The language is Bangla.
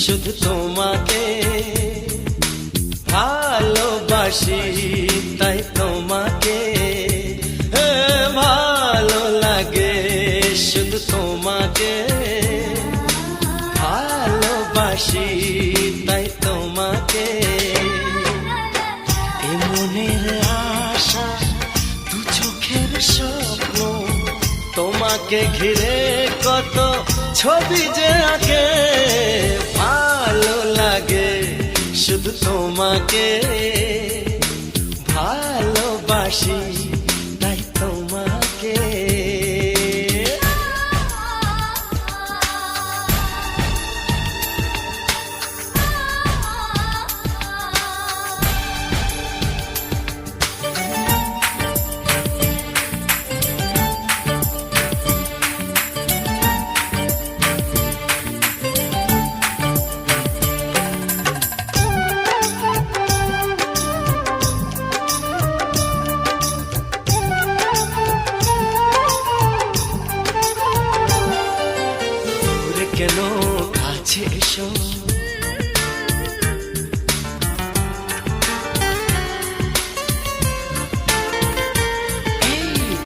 শুধু তোমাকে ভালোবাসি, তাই তোমাকে ভালো লাগে, শুধু তোমাকে ভালোবাসি, তাই তোমাকে। এ মনের আশা, দু চোখের স্বপ্ন, তোমাকে ঘিরে কত ছবি যে আঁকে, ভালো লাগে, শুধু তোমাকে ভালোবাসি।